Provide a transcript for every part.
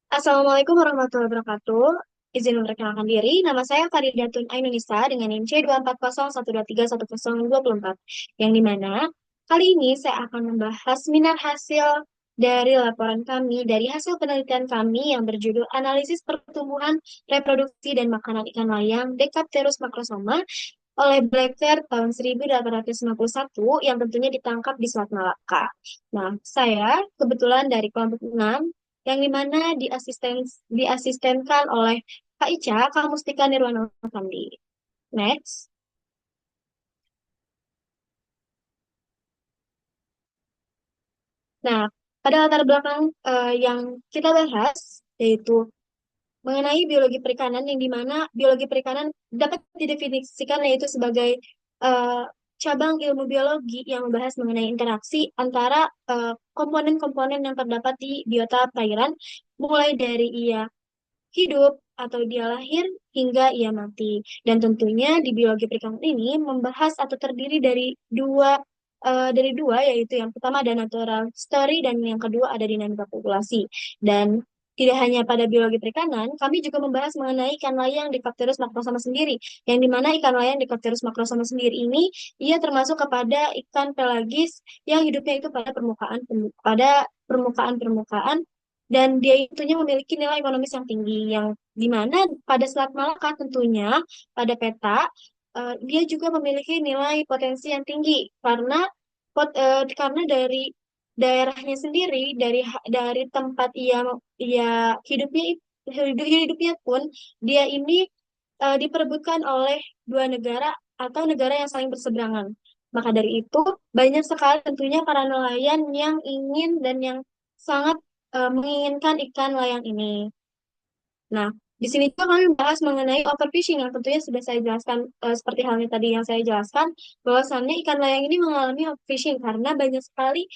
Assalamualaikum warahmatullahi wabarakatuh. Izin memperkenalkan diri, nama saya Faridatun Ainunisa dengan NIM C2401231024, yang dimana kali ini saya akan membahas minat hasil dari laporan kami, dari hasil penelitian kami yang berjudul Analisis Pertumbuhan, Reproduksi, dan Makanan Ikan Layang Decapterus macrosoma oleh Blacker tahun 1891 yang tentunya ditangkap di Selat Malaka. Nah, saya kebetulan dari kelompok 6 yang dimana diasistenkan oleh Kak Ica, Kak Mustika Nirwana Sandi. Next. Nah, pada latar belakang yang kita bahas, yaitu mengenai biologi perikanan, yang dimana biologi perikanan dapat didefinisikan yaitu sebagai eh, cabang ilmu biologi yang membahas mengenai interaksi antara komponen-komponen yang terdapat di biota perairan, mulai dari ia hidup atau dia lahir hingga ia mati. Dan tentunya di biologi perikanan ini membahas atau terdiri dari dua, yaitu yang pertama ada natural story dan yang kedua ada dinamika populasi. Dan tidak hanya pada biologi perikanan, kami juga membahas mengenai ikan layang Dicapterus macrosoma sendiri, yang dimana ikan layang Dicapterus macrosoma sendiri ini ia termasuk kepada ikan pelagis yang hidupnya itu pada permukaan-permukaan, dan dia tentunya memiliki nilai ekonomis yang tinggi, yang dimana pada Selat Malaka tentunya pada peta dia juga memiliki nilai potensi yang tinggi karena karena dari daerahnya sendiri, dari tempat ia hidupnya hidupnya pun dia ini diperebutkan oleh dua negara atau negara yang saling berseberangan. Maka dari itu, banyak sekali tentunya para nelayan yang ingin dan yang sangat menginginkan ikan layang ini. Nah, di sini juga kami membahas mengenai overfishing yang tentunya sudah saya jelaskan, seperti halnya tadi yang saya jelaskan, bahwasannya ikan layang ini mengalami overfishing karena banyak sekali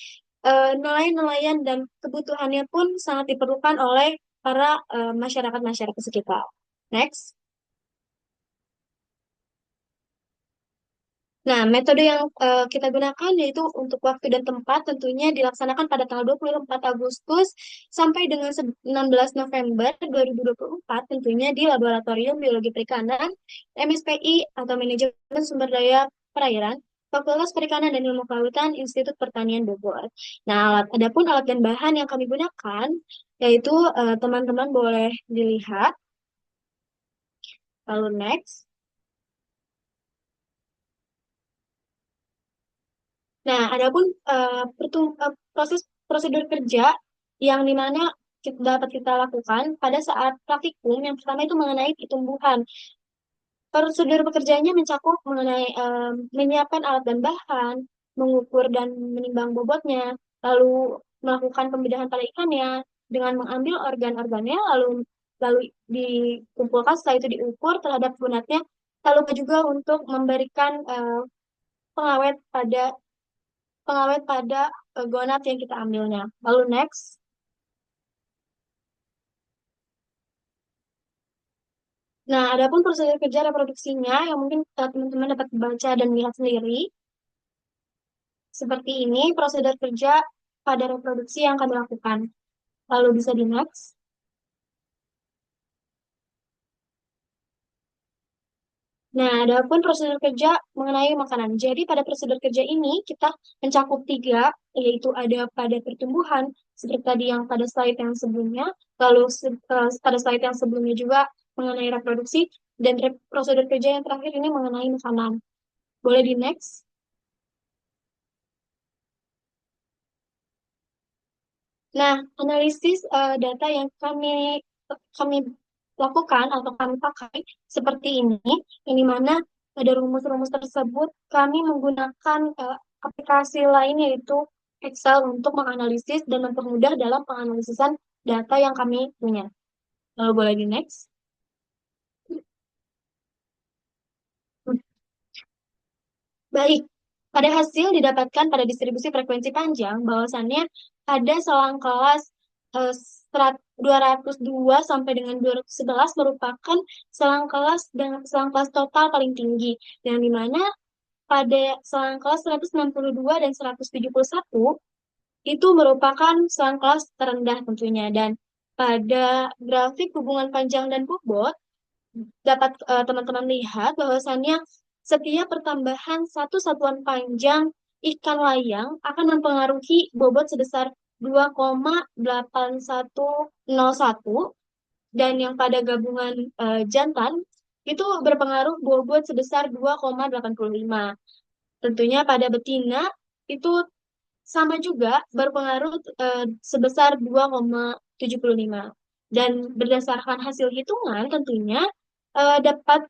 nelayan-nelayan dan kebutuhannya pun sangat diperlukan oleh para masyarakat-masyarakat sekitar. Next. Nah, metode yang kita gunakan yaitu untuk waktu dan tempat tentunya dilaksanakan pada tanggal 24 Agustus sampai dengan 16 November 2024 tentunya di Laboratorium Biologi Perikanan MSPI atau Manajemen Sumber Daya Perairan Fakultas Perikanan dan Ilmu Kelautan Institut Pertanian Bogor. Nah, adapun alat dan bahan yang kami gunakan yaitu teman-teman boleh dilihat. Lalu next. Nah, adapun proses prosedur kerja yang dimana dapat kita lakukan pada saat praktikum, yang pertama itu mengenai tumbuhan. Prosedur pekerjaannya mencakup mengenai menyiapkan alat dan bahan, mengukur dan menimbang bobotnya, lalu melakukan pembedahan pada ikannya dengan mengambil organ-organnya, lalu lalu dikumpulkan, setelah itu diukur terhadap gunatnya, lalu juga untuk memberikan pengawet pada gonat yang kita ambilnya. Lalu next. Nah, adapun prosedur kerja reproduksinya yang mungkin teman-teman dapat baca dan lihat sendiri. Seperti ini prosedur kerja pada reproduksi yang kami lakukan. Lalu bisa di next. Nah, adapun prosedur kerja mengenai makanan. Jadi pada prosedur kerja ini kita mencakup tiga, yaitu ada pada pertumbuhan, seperti tadi yang pada slide yang sebelumnya, lalu pada slide yang sebelumnya juga mengenai reproduksi, dan prosedur kerja yang terakhir ini mengenai makanan. Boleh di next. Nah, analisis data yang kami lakukan atau kami pakai seperti ini, yang dimana pada rumus-rumus tersebut kami menggunakan aplikasi lain yaitu Excel untuk menganalisis dan mempermudah dalam penganalisan data yang kami punya. Lalu boleh di next. Baik, pada hasil didapatkan pada distribusi frekuensi panjang, bahwasannya ada selang kelas 202 sampai dengan 211 merupakan selang kelas total paling tinggi, yang dimana pada selang kelas 162 dan 171 itu merupakan selang kelas terendah tentunya, dan pada grafik hubungan panjang dan bobot, dapat teman-teman lihat bahwasannya setiap pertambahan satu satuan panjang ikan layang akan mempengaruhi bobot sebesar 2,8101 dan yang pada gabungan jantan itu berpengaruh bobot sebesar 2,85. Tentunya pada betina itu sama juga berpengaruh sebesar 2,75. Dan berdasarkan hasil hitungan tentunya dapat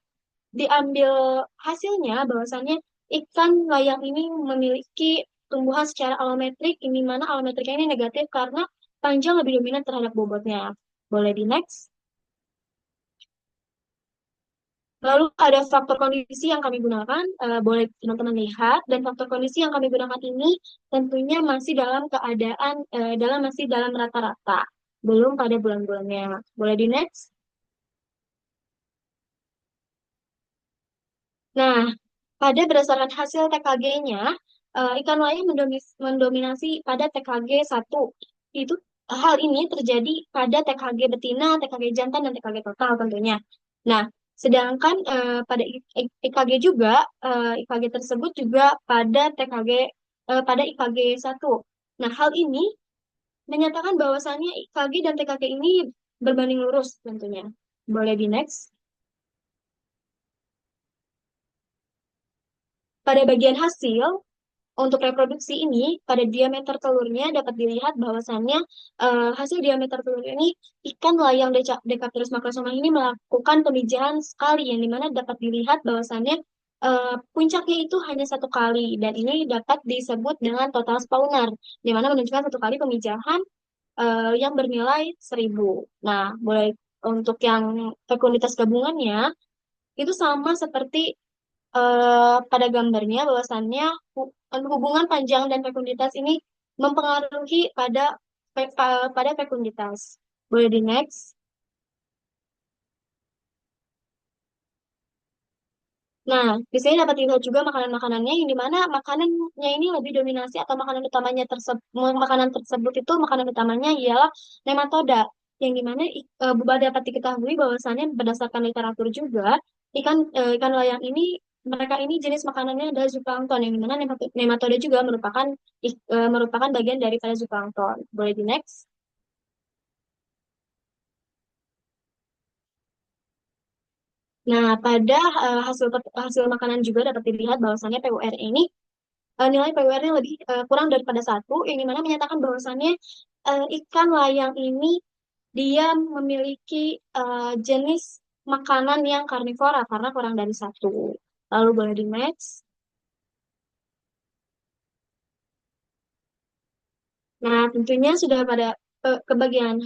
diambil hasilnya bahwasannya ikan layang ini memiliki tumbuhan secara alometrik, ini mana alometriknya ini negatif karena panjang lebih dominan terhadap bobotnya. Boleh di next. Lalu ada faktor kondisi yang kami gunakan, boleh teman-teman lihat, dan faktor kondisi yang kami gunakan ini tentunya masih dalam keadaan, masih dalam rata-rata, belum pada bulan-bulannya. Boleh di next. Nah, pada berdasarkan hasil TKG-nya, ikan layang mendominasi pada TKG 1. Itu hal ini terjadi pada TKG betina, TKG jantan, dan TKG total tentunya. Nah, sedangkan pada IKG juga, IKG tersebut juga pada pada IKG 1. Nah, hal ini menyatakan bahwasannya IKG dan TKG ini berbanding lurus tentunya. Boleh di next. Pada bagian hasil, untuk reproduksi ini, pada diameter telurnya dapat dilihat bahwasannya hasil diameter telur ini, ikan layang Decapterus macrosoma ini melakukan pemijahan sekali, yang dimana dapat dilihat bahwasannya puncaknya itu hanya satu kali, dan ini dapat disebut dengan total spawner, di mana menunjukkan satu kali pemijahan yang bernilai 1.000. Nah, boleh untuk yang fekunditas gabungannya, itu sama seperti pada gambarnya bahwasannya hubungan panjang dan fekunditas ini mempengaruhi pada fekunditas. Boleh di next. Nah, di sini dapat dilihat juga makanan-makanannya yang dimana makanannya ini lebih dominasi atau makanan tersebut itu makanan utamanya ialah nematoda yang dimana dapat diketahui bahwasannya berdasarkan literatur juga ikan layang ini mereka ini jenis makanannya adalah zooplankton yang dimana nematoda juga merupakan bagian daripada zooplankton. Boleh di next. Nah, pada hasil makanan juga dapat dilihat bahwasannya PUR ini nilai PWR-nya lebih kurang daripada satu, yang dimana menyatakan bahwasannya ikan layang ini dia memiliki jenis makanan yang karnivora karena kurang dari satu. Lalu boleh di match. Nah, tentunya sudah pada pembagian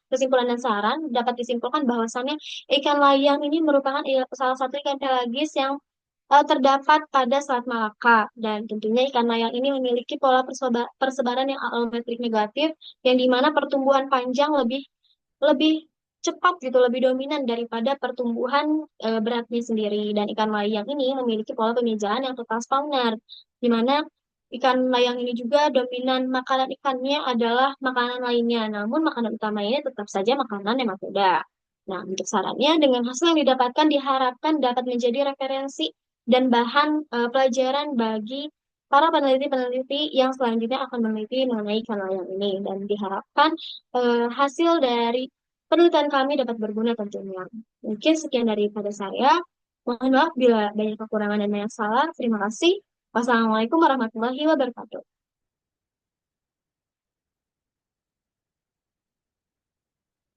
kesimpulan dan saran dapat disimpulkan bahwasannya ikan layang ini merupakan salah satu ikan pelagis yang terdapat pada Selat Malaka dan tentunya ikan layang ini memiliki pola persebaran yang alometrik negatif yang dimana pertumbuhan panjang lebih lebih cepat gitu, lebih dominan daripada pertumbuhan beratnya sendiri. Dan ikan layang ini memiliki pola pemijahan yang total spawner, di mana ikan layang ini juga dominan makanan ikannya adalah makanan lainnya, namun makanan utamanya tetap saja makanan nematoda. Nah, untuk sarannya, dengan hasil yang didapatkan diharapkan dapat menjadi referensi dan bahan pelajaran bagi para peneliti-peneliti yang selanjutnya akan meneliti mengenai ikan layang ini. Dan diharapkan hasil dari penelitian kami dapat berguna tentunya. Mungkin sekian daripada saya. Mohon maaf bila banyak kekurangan dan banyak salah. Terima kasih. Wassalamualaikum warahmatullahi wabarakatuh.